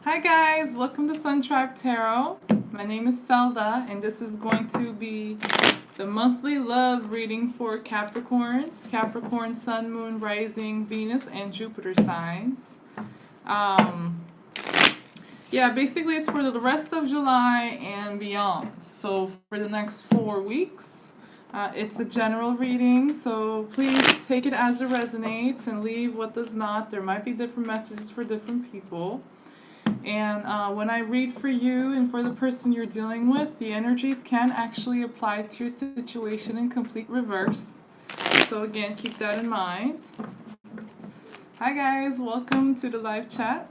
Hi guys, welcome to Sun Tribe Tarot. My name is Zelda and this is going to be the monthly love reading for Capricorns, Capricorn, Sun, Moon, Rising, Venus, and Jupiter signs. Basically it's for the rest of July and beyond. So for the next 4 weeks, it's a general reading, so please take it as it resonates and leave what does not. There might be different messages for different people. And when I read for you and for the person you're dealing with, the energies can actually apply to your situation in complete reverse. So again, keep that in mind. Hi guys, welcome to the live chat.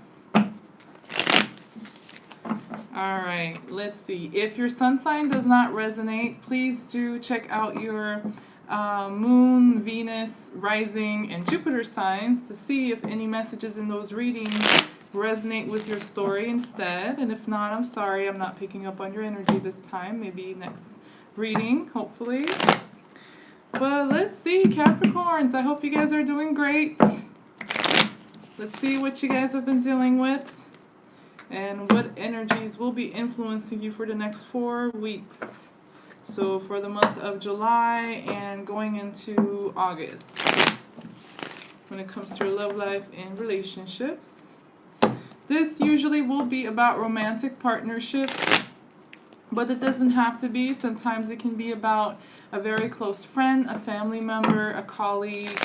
Alright, let's see. If your sun sign does not resonate, please do check out your Moon, Venus, Rising, and Jupiter signs to see if any messages in those readings resonate with your story instead. And if not, I'm sorry, I'm not picking up on your energy this time. Maybe next reading, hopefully. But let's see, Capricorns. I hope you guys are doing great. Let's see what you guys have been dealing with and what energies will be influencing you for the next 4 weeks. So for the month of July and going into August. When it comes to your love life and relationships. This usually will be about romantic partnerships, but it doesn't have to be. Sometimes it can be about a very close friend, a family member, a colleague,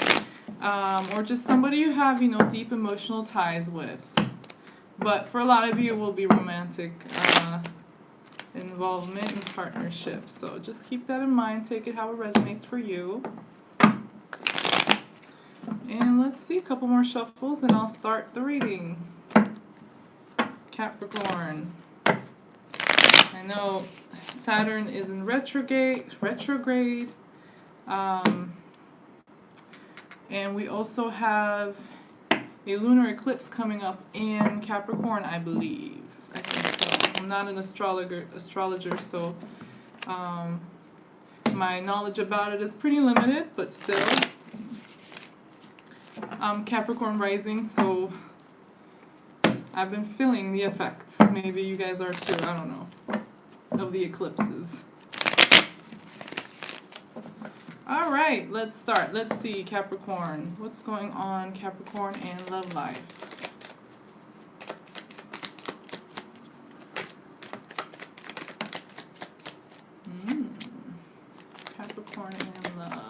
or just somebody you have, deep emotional ties with. But for a lot of you, it will be romantic involvement in partnerships. So just keep that in mind. Take it how it resonates for you. And let's see, a couple more shuffles, and I'll start the reading. Capricorn. I know Saturn is in retrograde. And we also have a lunar eclipse coming up in Capricorn, I believe. I think so. I'm not an astrologer, so my knowledge about it is pretty limited, but still. Capricorn rising, so I've been feeling the effects. Maybe you guys are too, I don't know, of the eclipses. All right, let's start. Let's see, Capricorn. What's going on, Capricorn, and love life? Capricorn and love.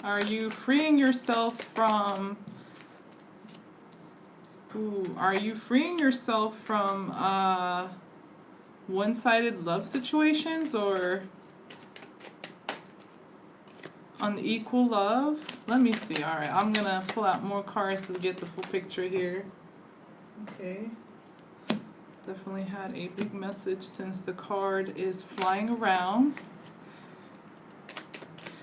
Are you freeing yourself from one-sided love situations or unequal love? Let me see. All right, I'm gonna pull out more cards to get the full picture here. Okay. Definitely had a big message since the card is flying around.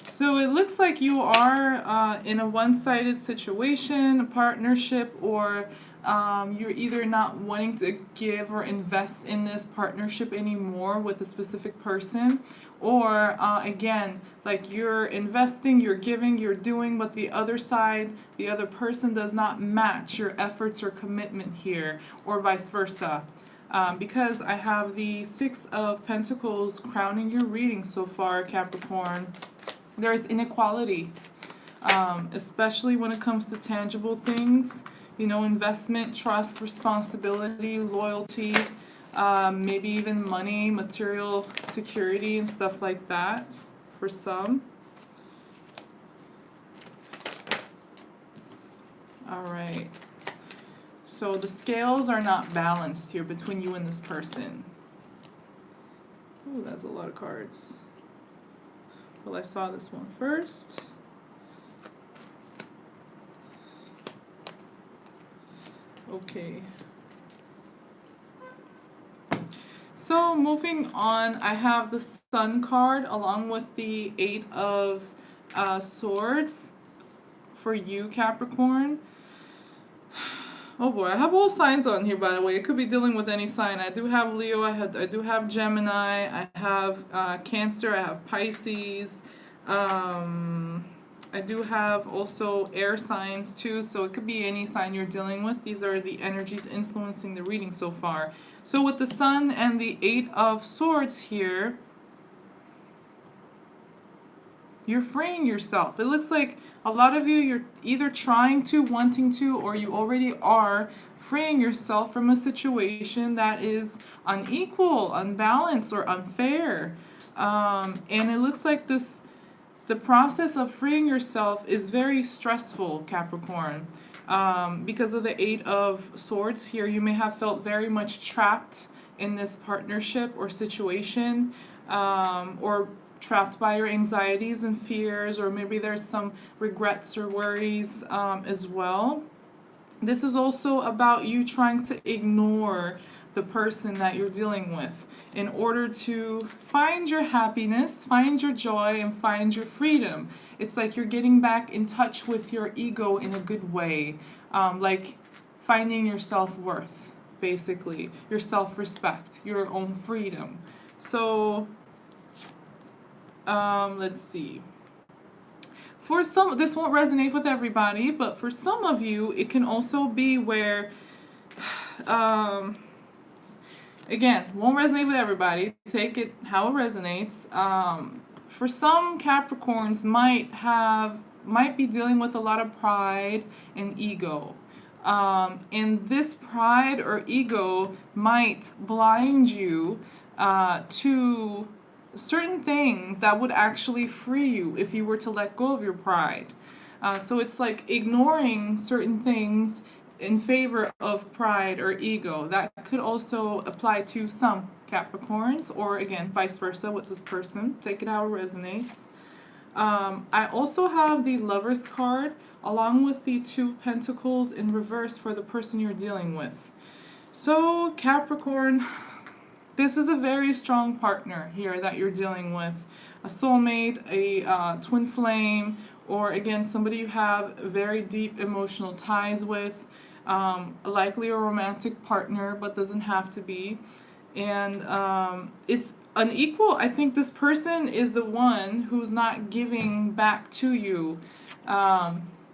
So it looks like you are in a one-sided situation, a partnership, or you're either not wanting to give or invest in this partnership anymore with a specific person, or again, like you're investing, you're giving, you're doing, but the other side, the other person does not match your efforts or commitment here, or vice versa. Because I have the Six of Pentacles crowning your reading so far, Capricorn. There's inequality, especially when it comes to tangible things, investment, trust, responsibility, loyalty, maybe even money, material security, and stuff like that for some. All right. So the scales are not balanced here between you and this person. Ooh, that's a lot of cards. Well, I saw this one first. Okay. So moving on, I have the Sun card along with the Eight of Swords for you, Capricorn. Oh boy, I have all signs on here, by the way. It could be dealing with any sign. I do have Leo, I do have Gemini, I have Cancer, I have Pisces. Um, I do have also air signs too, so it could be any sign you're dealing with. These are the energies influencing the reading so far. So with the Sun and the Eight of Swords here, you're freeing yourself. It looks like a lot of you, you're either trying to, wanting to, or you already are freeing yourself from a situation that is unequal, unbalanced, or unfair. And it looks like the process of freeing yourself is very stressful, Capricorn. Because of the Eight of Swords here, you may have felt very much trapped in this partnership or situation, or trapped by your anxieties and fears, or maybe there's some regrets or worries as well. This is also about you trying to ignore the person that you're dealing with in order to find your happiness, find your joy, and find your freedom. It's like you're getting back in touch with your ego in a good way, like finding your self-worth, basically, your self-respect, your own freedom. So let's see. For some, this won't resonate with everybody, but for some of you, it can also be where, again, won't resonate with everybody. Take it how it resonates. For some, Capricorns might be dealing with a lot of pride and ego. And this pride or ego might blind you to certain things that would actually free you if you were to let go of your pride. So it's like ignoring certain things in favor of pride or ego. That could also apply to some Capricorns, or again, vice versa with this person. Take it how it resonates. I also have the Lover's card along with the Two of Pentacles in reverse for the person you're dealing with. So Capricorn, this is a very strong partner here that you're dealing with. A soulmate, a twin flame, or again, somebody you have very deep emotional ties with, likely a romantic partner, but doesn't have to be. And it's unequal. I think this person is the one who's not giving back to you.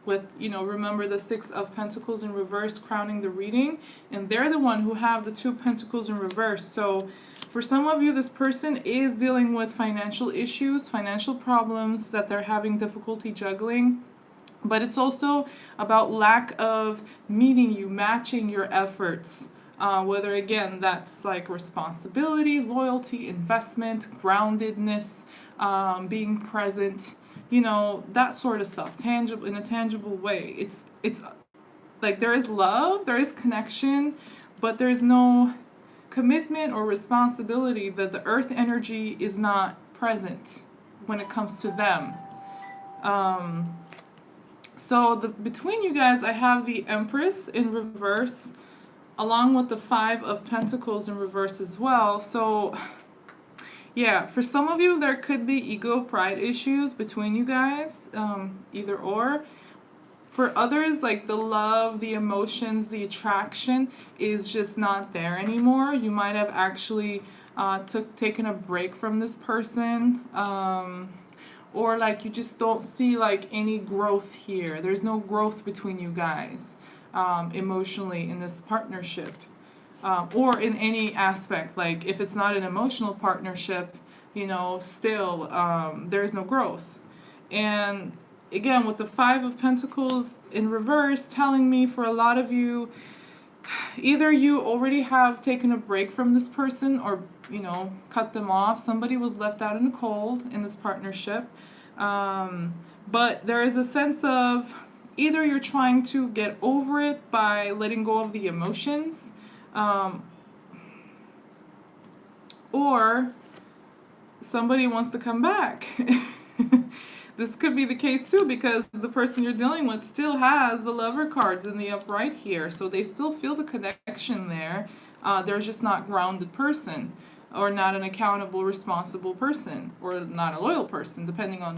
With, remember the Six of Pentacles in reverse crowning the reading, and they're the one who have the Two of Pentacles in reverse. So for some of you, this person is dealing with financial issues, financial problems that they're having difficulty juggling. But it's also about lack of meeting you, matching your efforts. Whether, again, that's like responsibility, loyalty, investment, groundedness, being present, that sort of stuff, tangible, in a tangible way. It's like there is love, there is connection, but there's no commitment or responsibility. That the earth energy is not present when it comes to them. So between you guys, I have the Empress in reverse, along with the Five of Pentacles in reverse as well. So yeah, for some of you, there could be ego pride issues between you guys, either or. For others, like the love, the emotions, the attraction is just not there anymore. You might have actually taken a break from this person, or like you just don't see like any growth here. There's no growth between you guys emotionally in this partnership. Or in any aspect, like if it's not an emotional partnership, still there's no growth. And again, with the Five of Pentacles in reverse telling me for a lot of you, either you already have taken a break from this person or, cut them off. Somebody was left out in the cold in this partnership. But there is a sense of either you're trying to get over it by letting go of the emotions, or somebody wants to come back. This could be the case too, because the person you're dealing with still has the Lover cards in the upright here, so they still feel the connection there. They're just not grounded person, or not an accountable, responsible person, or not a loyal person, depending on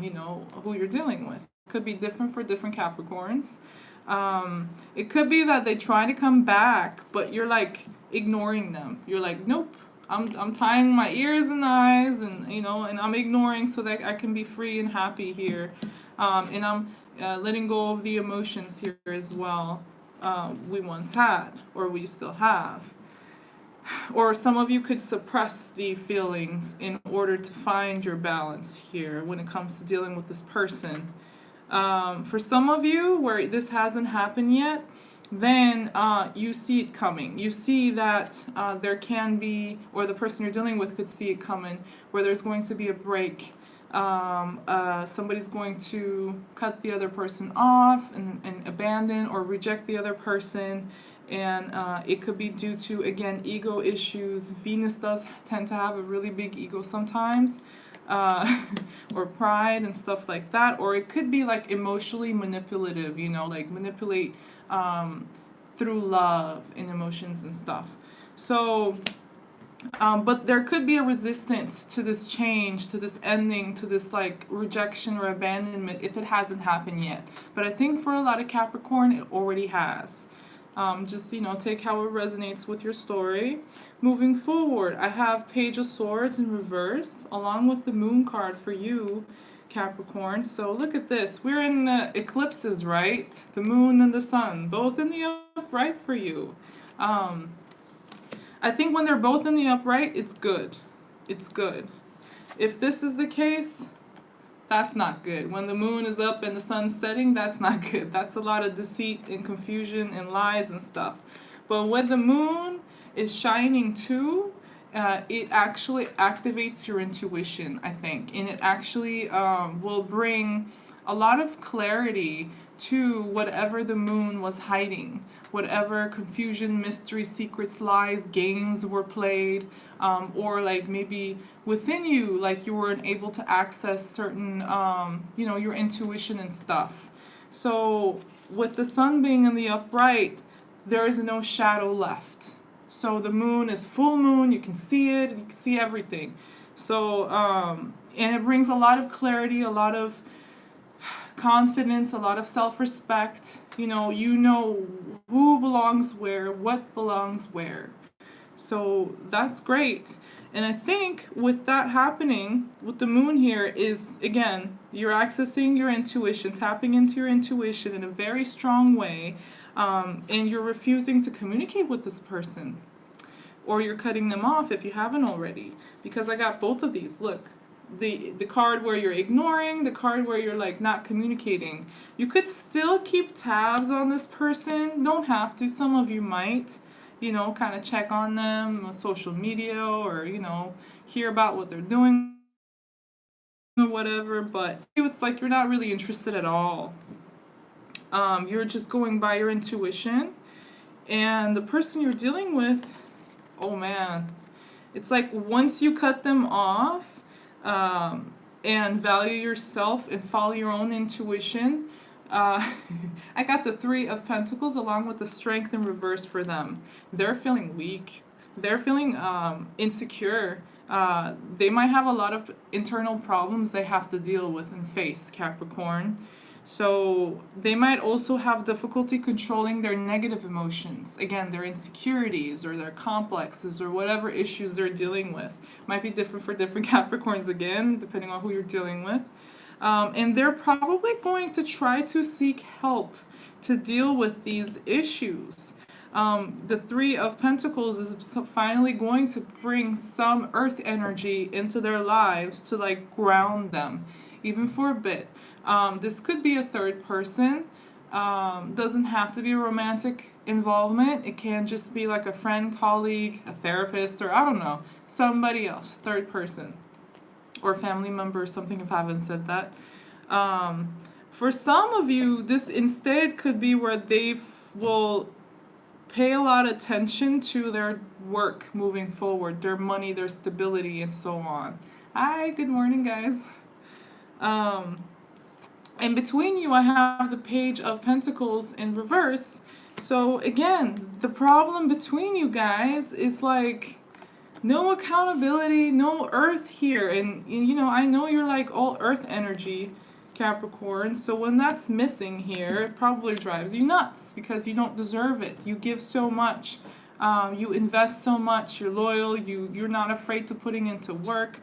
who you're dealing with. Could be different for different Capricorns. It could be that they try to come back, but you're like ignoring them. You're like, nope, I'm tying my ears and eyes, and and I'm ignoring so that I can be free and happy here, and I'm letting go of the emotions here as well. We once had, or we still have. Or some of you could suppress the feelings in order to find your balance here when it comes to dealing with this person. For some of you, where this hasn't happened yet, then you see it coming. You see that there can be, or the person you're dealing with could see it coming, where there's going to be a break. Somebody's going to cut the other person off and abandon or reject the other person. And it could be due to, again, ego issues. Venus does tend to have a really big ego sometimes, or pride and stuff like that. Or it could be like emotionally manipulative, like manipulate through love and emotions and stuff. So, but there could be a resistance to this change, to this ending, to this like rejection or abandonment if it hasn't happened yet. But I think for a lot of Capricorn, it already has. Just take how it resonates with your story. Moving forward, I have Page of Swords in reverse along with the Moon card for you, Capricorn. So look at this. We're in eclipses, right? The Moon and the Sun, both in the upright for you. I think when they're both in the upright, it's good. It's good. If this is the case, that's not good. When the moon is up and the sun's setting, that's not good. That's a lot of deceit and confusion and lies and stuff. But when the moon is shining too, it actually activates your intuition, I think. And it actually will bring a lot of clarity to whatever the moon was hiding. Whatever confusion, mystery, secrets, lies, games were played, or like maybe within you, like you weren't able to access certain, your intuition and stuff. So with the sun being in the upright, there is no shadow left. So the moon is full moon, you can see it, you can see everything. So, and it brings a lot of clarity, a lot of confidence, a lot of self-respect. You know who belongs where, what belongs where. So that's great. And I think with that happening, with the moon here is, again, you're accessing your intuition, tapping into your intuition in a very strong way, and you're refusing to communicate with this person. Or you're cutting them off if you haven't already. Because I got both of these. Look. The card where you're ignoring, the card where you're like not communicating. You could still keep tabs on this person. Don't have to. Some of you might, kind of check on them on social media or, hear about what they're doing or whatever. But it's like you're not really interested at all. You're just going by your intuition. And the person you're dealing with, oh man, it's like once you cut them off, and value yourself and follow your own intuition. I got the Three of Pentacles along with the Strength in reverse for them. They're feeling weak. They're feeling insecure. They might have a lot of internal problems they have to deal with and face, Capricorn. So they might also have difficulty controlling their negative emotions. Again, their insecurities or their complexes or whatever issues they're dealing with. Might be different for different Capricorns again, depending on who you're dealing with. And they're probably going to try to seek help to deal with these issues. The Three of Pentacles is finally going to bring some earth energy into their lives to like ground them, even for a bit. This could be a third person. Doesn't have to be a romantic involvement. It can just be like a friend, colleague, a therapist, or I don't know, somebody else, third person, or family member or something if I haven't said that. For some of you, this instead could be where they will pay a lot of attention to their work moving forward, their money, their stability, and so on. Hi, good morning, guys. And between you, I have the Page of Pentacles in reverse. So again, the problem between you guys is like no accountability, no earth here. And I know you're like all earth energy, Capricorn. So when that's missing here, it probably drives you nuts because you don't deserve it. You give so much. You invest so much. You're loyal. You're not afraid to putting into work.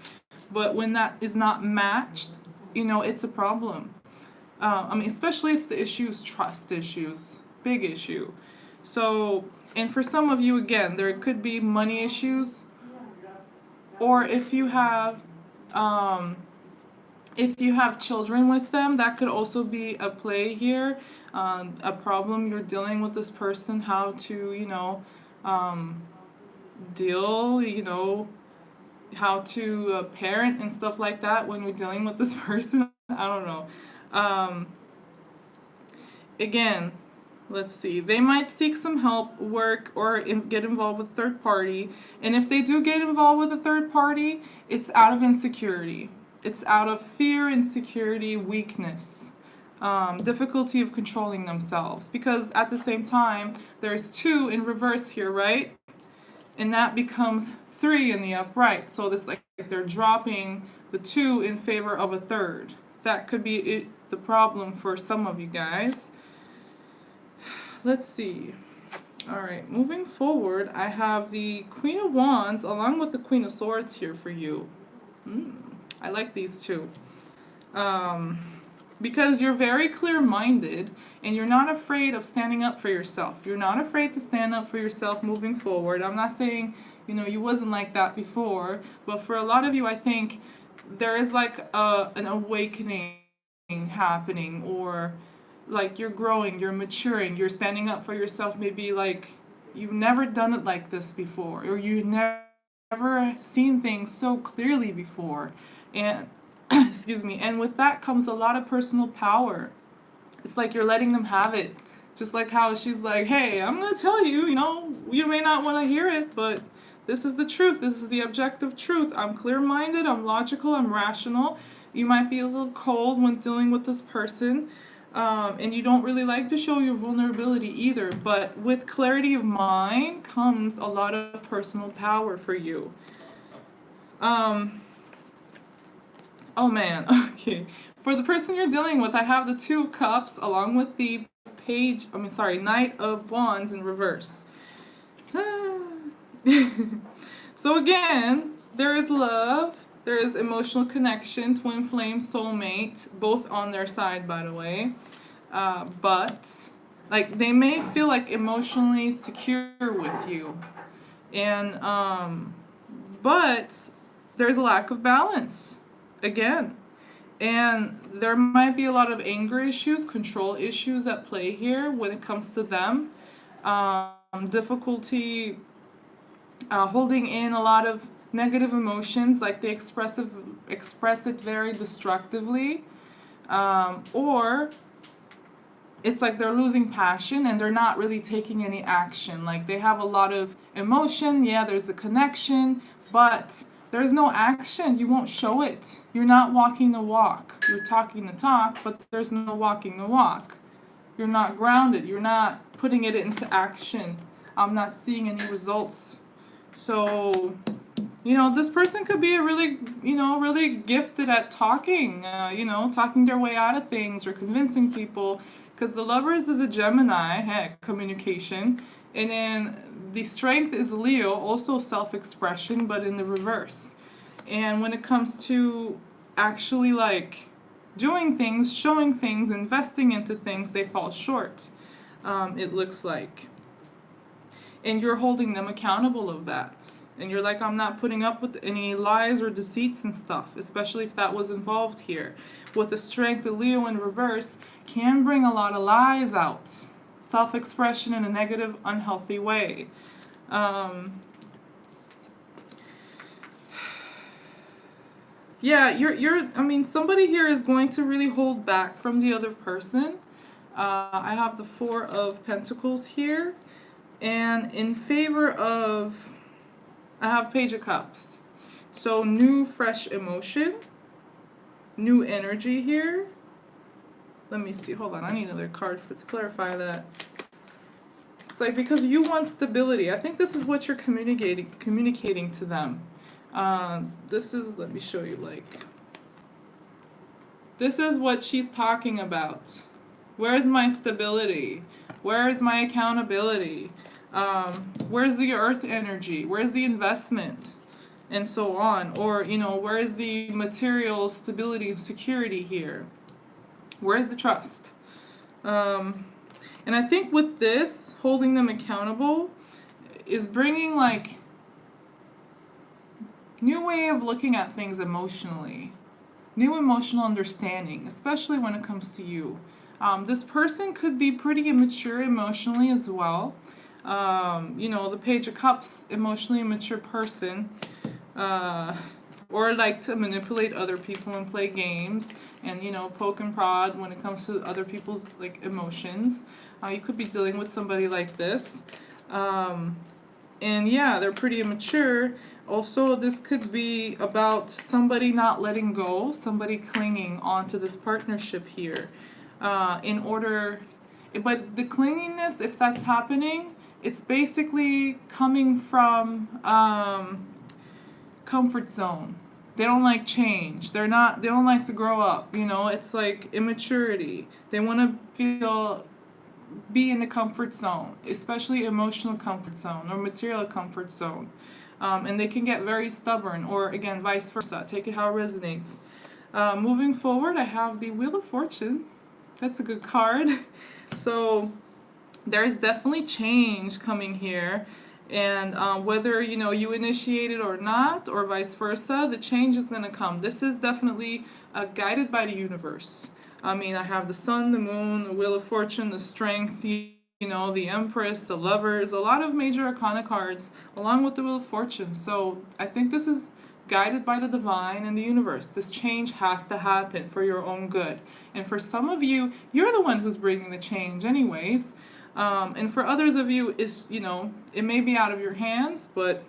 But when that is not matched, you know, it's a problem. I mean, especially if the issue is trust issues. Big issue. So, and for some of you, again, there could be money issues. Or if you have children with them, that could also be a play here, a problem you're dealing with this person, how to, you know, deal, you know, how to parent and stuff like that when you're dealing with this person. I don't know. Again, let's see. They might seek some help, work, or get involved with a third party. And if they do get involved with a third party, it's out of insecurity. It's out of fear, insecurity, weakness, difficulty of controlling themselves. Because at the same time, there's 2 in reverse here, right? And that becomes 3 in the upright. So this, like, they're dropping the 2 in favor of a third. That could be the problem for some of you guys. Let's see. All right, moving forward, I have the Queen of Wands along with the Queen of Swords here for you. I like these two. Because you're very clear-minded and you're not afraid of standing up for yourself. You're not afraid to stand up for yourself moving forward. I'm not saying, you know, you wasn't like that before, but for a lot of you, I think there is like an awakening happening, or like you're growing, you're maturing, you're standing up for yourself. Maybe like you've never done it like this before, or you've never seen things so clearly before. And excuse me, and with that comes a lot of personal power. It's like you're letting them have it. Just like how she's like, hey, I'm gonna tell you, you know, you may not want to hear it, but this is the truth. This is the objective truth. I'm clear-minded, I'm logical, I'm rational. You might be a little cold when dealing with this person, and you don't really like to show your vulnerability either, but with clarity of mind comes a lot of personal power for you. Oh man, okay. For the person you're dealing with, I have the 2 of Cups along with the Knight of Wands in reverse. So again, there is love, there is emotional connection, twin flame, soulmate, both on their side, by the way. But like they may feel like emotionally secure with you, and but there's a lack of balance again, and there might be a lot of anger issues, control issues at play here when it comes to them. Difficulty holding in a lot of negative emotions, like they express it very destructively, or it's like they're losing passion and they're not really taking any action. Like they have a lot of emotion, yeah, there's a connection, but there's no action. You won't show it. You're not walking the walk. You're talking the talk, but there's no walking the walk. You're not grounded. You're not putting it into action. I'm not seeing any results. So, you know, this person could be a really, you know, really gifted at talking, talking their way out of things or convincing people, because the Lovers is a Gemini, heck, communication. And then the Strength is Leo, also self-expression, but in the reverse. And when it comes to actually like doing things, showing things, investing into things, they fall short, it looks like. And you're holding them accountable of that. And you're like, I'm not putting up with any lies or deceits and stuff, especially if that was involved here. With the Strength, the Leo in reverse can bring a lot of lies out. Self-expression in a negative, unhealthy way. Yeah, somebody here is going to really hold back from the other person. I have the 4 of Pentacles here. And in favor of, I have Page of Cups. So new, fresh emotion, new energy here. Let me see, hold on, I need another card to clarify that. It's like because you want stability. I think this is what you're communicating to them. This is, let me show you, like, This is what she's talking about. Where's my stability? Where is my accountability? Where's the earth energy? Where's the investment? And so on. Or, you know, where's the material stability and security here? Where's the trust? And I think with this, holding them accountable is bringing like new way of looking at things emotionally, new emotional understanding, especially when it comes to you. This person could be pretty immature emotionally as well. You know, the Page of Cups, emotionally immature person, or like to manipulate other people and play games and, you know, poke and prod when it comes to other people's like emotions. You could be dealing with somebody like this. And yeah, they're pretty immature. Also, this could be about somebody not letting go, somebody clinging onto this partnership here. In order, but the clinginess, if that's happening, it's basically coming from comfort zone. They don't like change. They don't like to grow up, you know? It's like immaturity. They want to be in the comfort zone, especially emotional comfort zone or material comfort zone. And they can get very stubborn, or again, vice versa. Take it how it resonates. Moving forward, I have the Wheel of Fortune. That's a good card. So there's definitely change coming here. And whether, you know, you initiate it or not, or vice versa, the change is going to come. This is definitely guided by the universe. I mean, I have the Sun, the Moon, the Wheel of Fortune, the Strength, you know, the Empress, the Lovers, a lot of major arcana cards, along with the Wheel of Fortune. So I think this is guided by the divine and the universe. This change has to happen for your own good. And for some of you, you're the one who's bringing the change anyways. And for others of you, it's, you know, it may be out of your hands, but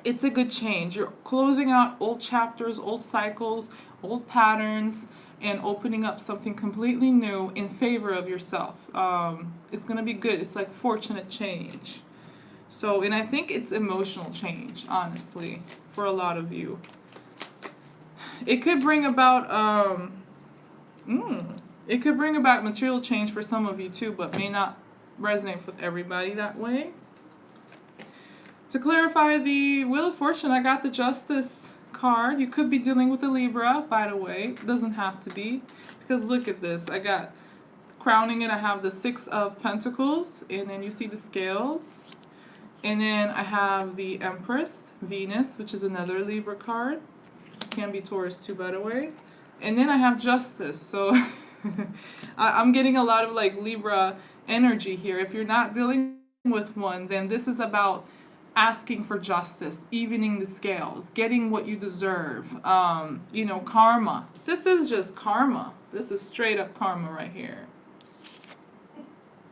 it's a good change. You're closing out old chapters, old cycles, old patterns, and opening up something completely new in favor of yourself. It's going to be good. It's like fortunate change. So, and I think it's emotional change, honestly, for a lot of you. It could bring about, it could bring about material change for some of you too, but may not resonate with everybody that way. To clarify the Wheel of Fortune, I got the Justice card. You could be dealing with a Libra, by the way. It doesn't have to be, because look at this. I got, crowning it, I have the Six of Pentacles, and then you see the scales. And then I have the Empress, Venus, which is another Libra card. Can be Taurus too, by the way. And then I have Justice. So I'm getting a lot of like Libra energy here. If you're not dealing with one, then this is about asking for justice, evening the scales, getting what you deserve. You know, karma. This is just karma. This is straight up karma right here.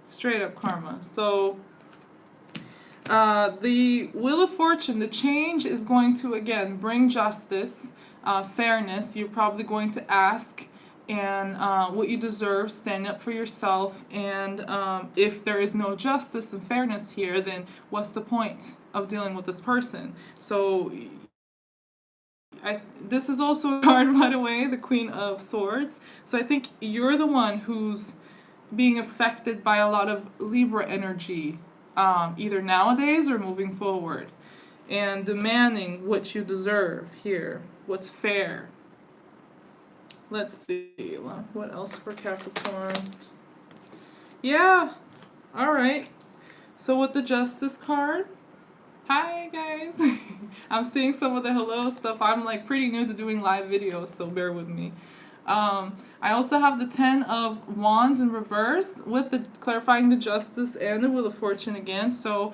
Straight up karma. So the Wheel of Fortune, the change is going to, again, bring justice, fairness. You're probably going to ask and what you deserve, stand up for yourself. And if there is no justice and fairness here, then what's the point of dealing with this person? So this is also a card, by the way, the Queen of Swords. So I think you're the one who's being affected by a lot of Libra energy, either nowadays or moving forward, and demanding what you deserve here, what's fair. Let's see, what else for Capricorn? Yeah, all right. So with the Justice card, hi guys. I'm seeing some of the hello stuff. I'm like pretty new to doing live videos, so bear with me. I also have the 10 of Wands in reverse with the clarifying the Justice and the Wheel of Fortune again. So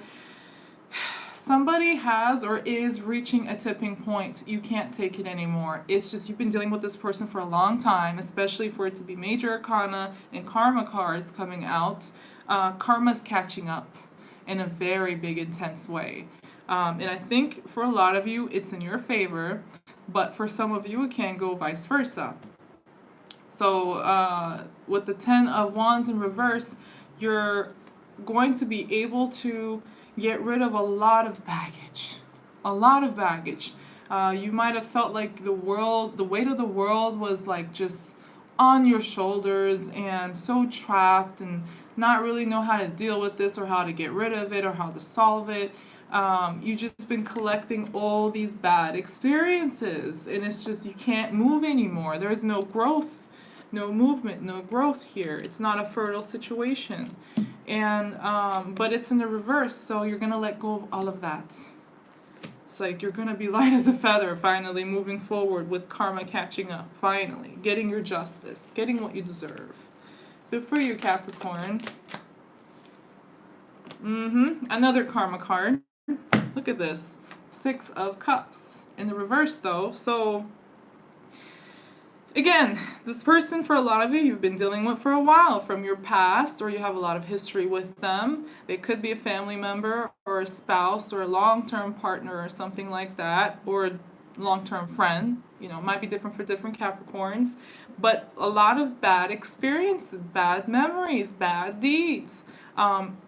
somebody has or is reaching a tipping point. You can't take it anymore. It's just you've been dealing with this person for a long time, especially for it to be major arcana and karma cards coming out. Karma's catching up in a very big, intense way. And I think for a lot of you, it's in your favor, but for some of you, it can go vice versa. So with the 10 of Wands in reverse, you're going to be able to get rid of a lot of baggage. A lot of baggage. You might have felt like the weight of the world was like just on your shoulders and so trapped and not really know how to deal with this or how to get rid of it or how to solve it. You've just been collecting all these bad experiences, and it's just you can't move anymore. There's no growth, no movement, no growth here. It's not a fertile situation. And but it's in the reverse, so you're gonna let go of all of that. It's like you're gonna be light as a feather, finally moving forward with karma catching up, finally getting your justice, getting what you deserve. Good for you, Capricorn. Another karma card. Look at this. 6 of Cups. In the reverse though, so again, this person, for a lot of you, you've been dealing with for a while from your past, or you have a lot of history with them. They could be a family member or a spouse or a long-term partner or something like that, or a long-term friend. You know, it might be different for different Capricorns, but a lot of bad experiences, bad memories, bad deeds,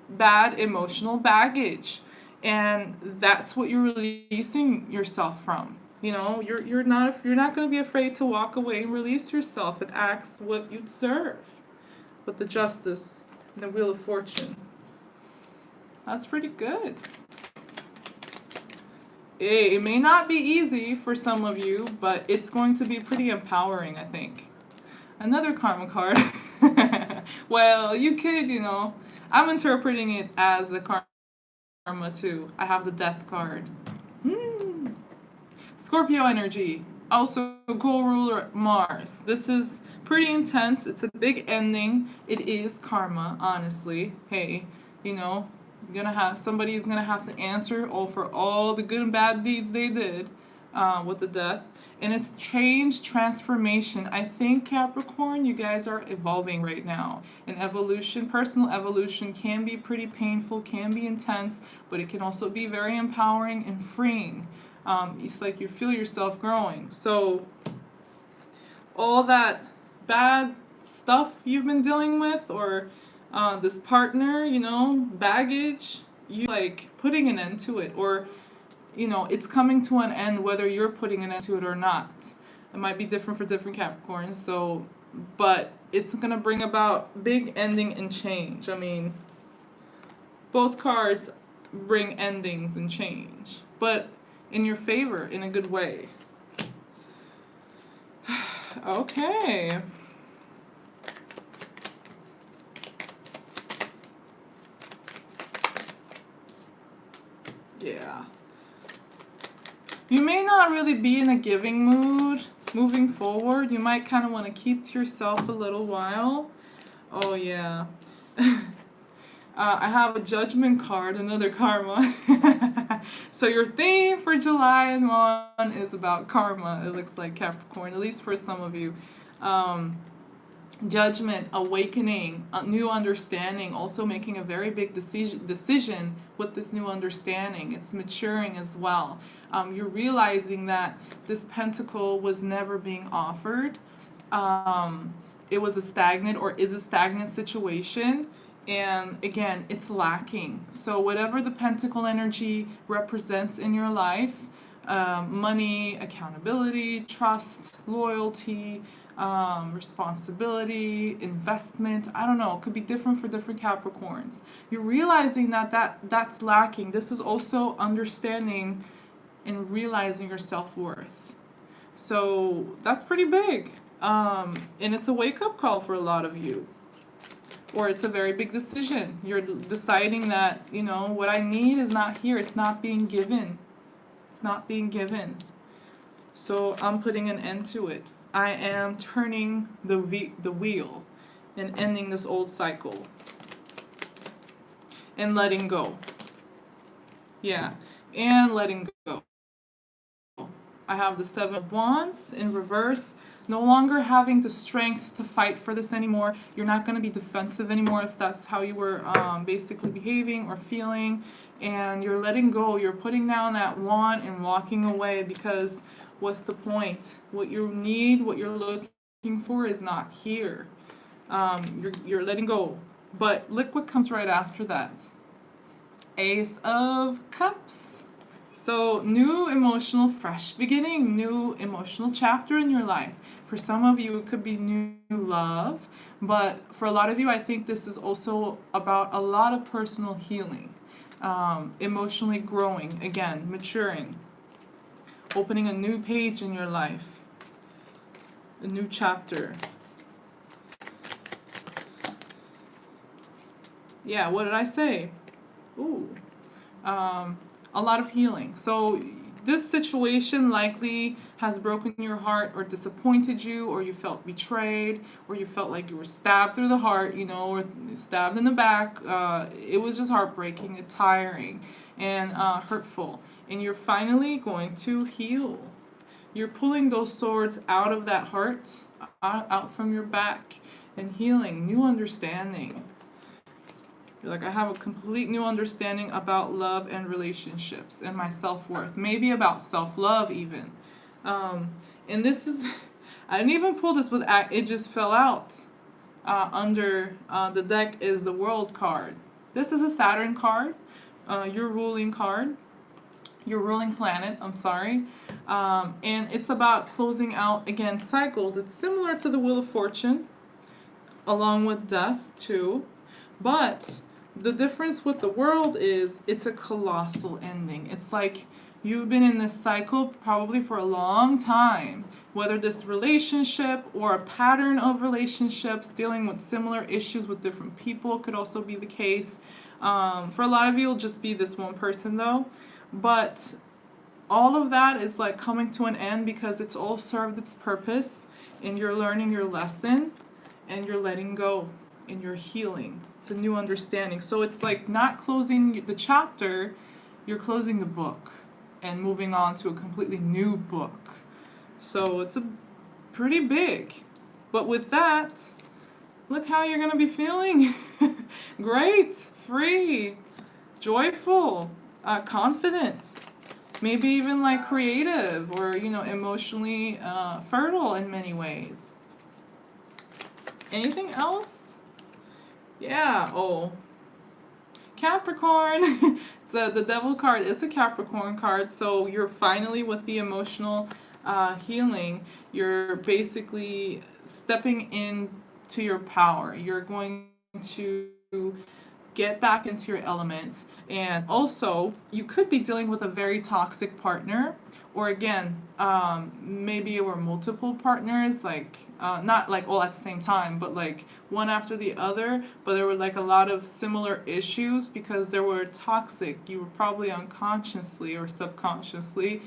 bad emotional baggage, and that's what you're releasing yourself from. You know, you're not going to be afraid to walk away and release yourself and ask what you deserve with the Justice and the Wheel of Fortune. That's pretty good. It may not be easy for some of you, but it's going to be pretty empowering, I think. Another karma card. Well, you could, you know, I'm interpreting it as the karma too. I have the Death card. Scorpio energy, also co-ruler Mars. This is pretty intense. It's a big ending. It is karma, honestly. Hey, you know, somebody's gonna have to answer for all the good and bad deeds they did with the Death. And it's change, transformation. I think, Capricorn, you guys are evolving right now. And evolution, personal evolution can be pretty painful, can be intense, but it can also be very empowering and freeing. It's like you feel yourself growing. So all that bad stuff you've been dealing with, or this partner, you know, baggage, you like putting an end to it, or you know, it's coming to an end whether you're putting an end to it or not. It might be different for different Capricorns, so, but it's gonna bring about big ending and change. I mean, both cards bring endings and change, but in your favor, in a good way. Okay. Yeah. You may not really be in a giving mood moving forward. You might kind of want to keep to yourself a little while. Oh, yeah. I have a Judgment card, another karma. So your theme for July and 1 is about karma, it looks like, Capricorn, at least for some of you. Judgment, awakening, a new understanding, also making a very big decision with this new understanding. It's maturing as well. You're realizing that this pentacle was never being offered. It was a stagnant or is a stagnant situation. And again, it's lacking. So whatever the pentacle energy represents in your life, money, accountability, trust, loyalty, responsibility, investment, I don't know, it could be different for different Capricorns. You're realizing that's lacking. This is also understanding and realizing your self-worth. So that's pretty big. And it's a wake-up call for a lot of you. Or it's a very big decision. You're deciding that, you know, what I need is not here. It's not being given. It's not being given. So I'm putting an end to it. I am turning the wheel and ending this old cycle. And letting go. Yeah, and letting go. I have the 7 of Wands in reverse. No longer having the strength to fight for this anymore. You're not going to be defensive anymore if that's how you were basically behaving or feeling. And you're letting go. You're putting down that wand and walking away, because what's the point? What you need, what you're looking for is not here. You're letting go. But look what comes right after that. Ace of Cups. So, new emotional, fresh beginning, new emotional chapter in your life. For some of you, it could be new love, but for a lot of you, I think this is also about a lot of personal healing, emotionally growing, again, maturing, opening a new page in your life, a new chapter. Yeah, what did I say? Ooh. A lot of healing. So this situation likely has broken your heart or disappointed you, or you felt betrayed, or you felt like you were stabbed through the heart, or stabbed in the back. It was just heartbreaking and tiring and hurtful. And you're finally going to heal. You're pulling those swords out of that heart, out from your back, and healing, new understanding. You're like, I have a complete new understanding about love and relationships and my self-worth. Maybe about self-love even. And this is, I didn't even pull this, but it just fell out. Under the deck is the World card. This is a Saturn card, your ruling card. Your ruling planet, I'm sorry. And it's about closing out, again, cycles. It's similar to the Wheel of Fortune, along with death too. But the difference with the World is it's a colossal ending. It's like you've been in this cycle probably for a long time, whether this relationship or a pattern of relationships dealing with similar issues with different people could also be the case. For a lot of you, it'll just be this one person though. But all of that is like coming to an end because it's all served its purpose and you're learning your lesson and you're letting go and you're healing. It's a new understanding. So it's like not closing the chapter, you're closing the book and moving on to a completely new book. So it's a pretty big. But with that, look how you're going to be feeling. Great, free, joyful, confident, maybe even like creative or, emotionally fertile in many ways. Anything else? Yeah, Capricorn. So the Devil card is a Capricorn card, so you're finally with the emotional healing. You're basically stepping into your power. You're going to get back into your elements. And also, you could be dealing with a very toxic partner, or again, maybe it were multiple partners, like not like all at the same time, but like one after the other, but there were like a lot of similar issues because they were toxic. You were probably unconsciously or subconsciously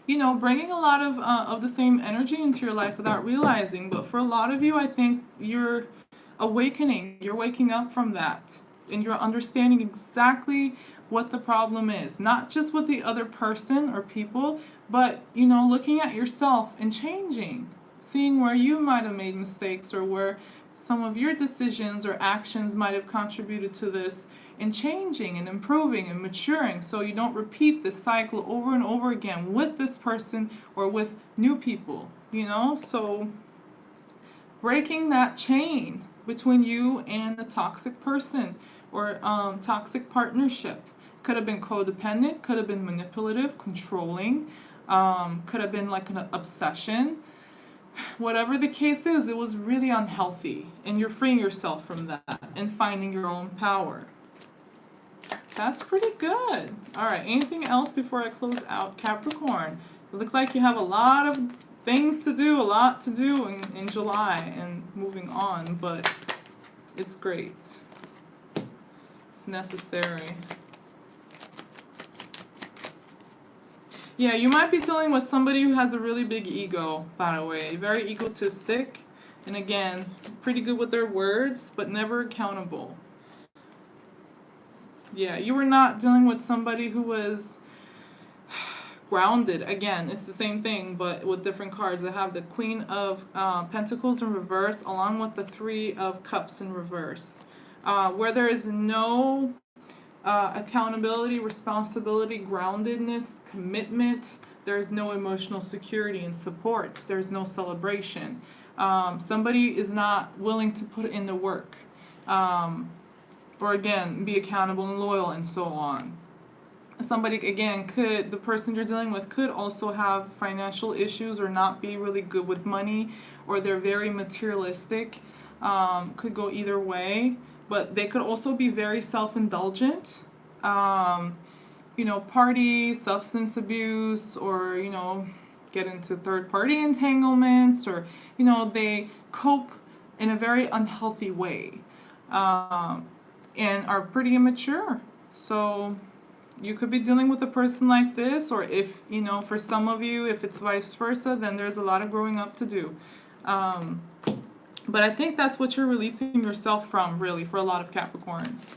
bringing a lot of the same energy into your life without realizing. But for a lot of you, I think you're awakening. You're waking up from that. And you're understanding exactly what the problem is. Not just with the other person or people, but, looking at yourself and changing. Seeing where you might have made mistakes or where some of your decisions or actions might have contributed to this, and changing and improving and maturing so you don't repeat this cycle over and over again with this person or with new people, So breaking that chain between you and the toxic person or toxic partnership. Could have been codependent, could have been manipulative, controlling, could have been like an obsession. Whatever the case is, it was really unhealthy, and you're freeing yourself from that and finding your own power. That's pretty good. All right, anything else before I close out Capricorn? It looks like you have a lot of things to do, a lot to do in July and moving on, but it's great. It's necessary. Yeah, you might be dealing with somebody who has a really big ego, by the way. Very egotistic. And again, pretty good with their words, but never accountable. Yeah, you were not dealing with somebody who was grounded. Again, it's the same thing, but with different cards. I have the Queen of Pentacles in reverse, along with the Three of Cups in reverse. Where there is no accountability, responsibility, groundedness, commitment, there's no emotional security and support. There's no celebration. Somebody is not willing to put in the work. Or again, be accountable and loyal and so on. somebody, again, the person you're dealing with could also have financial issues or not be really good with money, or they're very materialistic. Could go either way, but they could also be very self-indulgent. Party, substance abuse, or, get into third-party entanglements, or, they cope in a very unhealthy way, and are pretty immature. So you could be dealing with a person like this, or if, for some of you, if it's vice versa, then there's a lot of growing up to do. But I think that's what you're releasing yourself from, really, for a lot of Capricorns.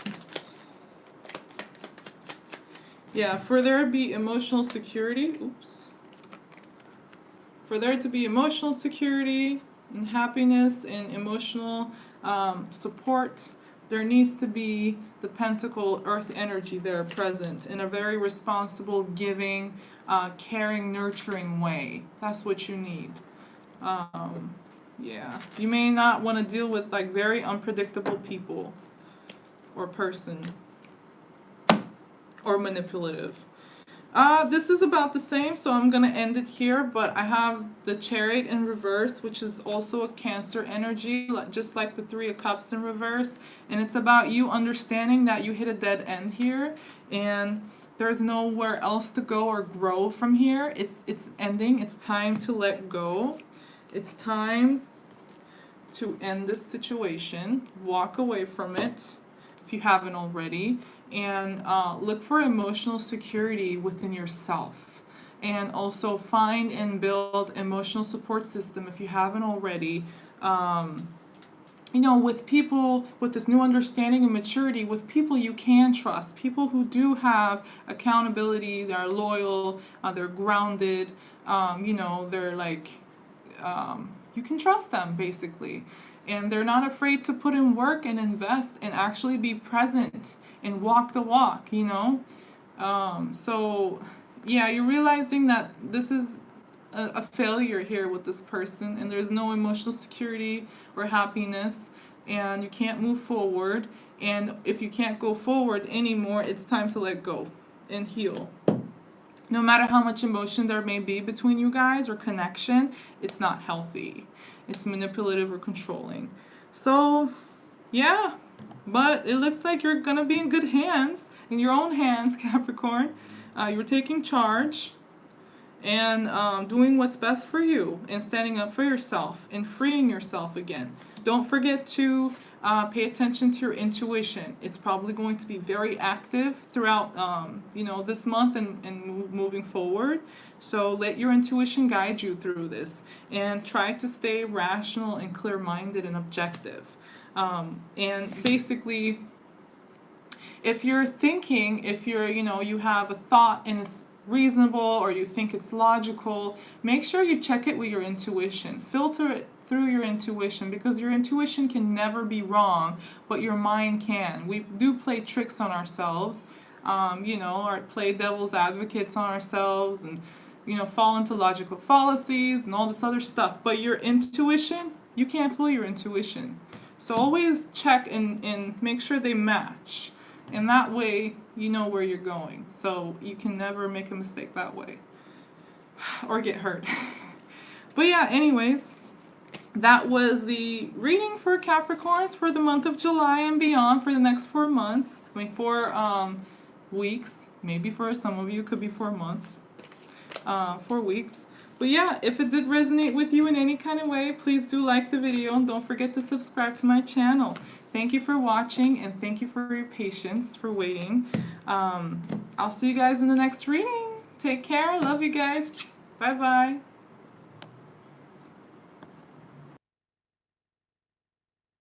Yeah, for there to be emotional security, for there to be emotional security and happiness and emotional support, there needs to be the Pentacle Earth energy there present in a very responsible, giving, caring, nurturing way. That's what you need. Yeah, you may not want to deal with like very unpredictable people or person or manipulative. This is about the same, so I'm going to end it here, but I have the Chariot in reverse, which is also a Cancer energy, just like the Three of Cups in reverse, and it's about you understanding that you hit a dead end here, and there's nowhere else to go or grow from here. It's ending. It's time to let go. It's time to end this situation, walk away from it if you haven't already, and look for emotional security within yourself, and also find and build emotional support system if you haven't already, with people, with this new understanding and maturity, with people you can trust, people who do have accountability, they're loyal, they're grounded, they're like, you can trust them, basically. And they're not afraid to put in work and invest and actually be present and walk the walk, So, yeah, you're realizing that this is a failure here with this person, and there's no emotional security or happiness, and you can't move forward. And if you can't go forward anymore, it's time to let go and heal. No matter how much emotion there may be between you guys or connection, it's not healthy. It's manipulative or controlling. So, yeah, but it looks like you're going to be in good hands, in your own hands, Capricorn. You're taking charge and doing what's best for you and standing up for yourself and freeing yourself again. Don't forget to pay attention to your intuition. It's probably going to be very active throughout, this month and moving forward. So let your intuition guide you through this, and try to stay rational and clear-minded and objective. And basically, if you're thinking, you have a thought and it's reasonable, or you think it's logical, make sure you check it with your intuition. Filter it through your intuition, because your intuition can never be wrong, but your mind can. We do play tricks on ourselves, or play devil's advocates on ourselves, and fall into logical fallacies and all this other stuff. But your intuition, you can't fool your intuition. So always check and make sure they match. And that way, you know where you're going. So you can never make a mistake that way. Or get hurt. But yeah, anyways, that was the reading for Capricorns for the month of July and beyond, for the next 4 months. 4 weeks. Maybe for some of you, it could be 4 months. 4 weeks. But yeah, if it did resonate with you in any kind of way, please do like the video, and don't forget to subscribe to my channel. Thank you for watching, and thank you for your patience, for waiting. I'll see you guys in the next reading. Take care. Love you guys. Bye-bye.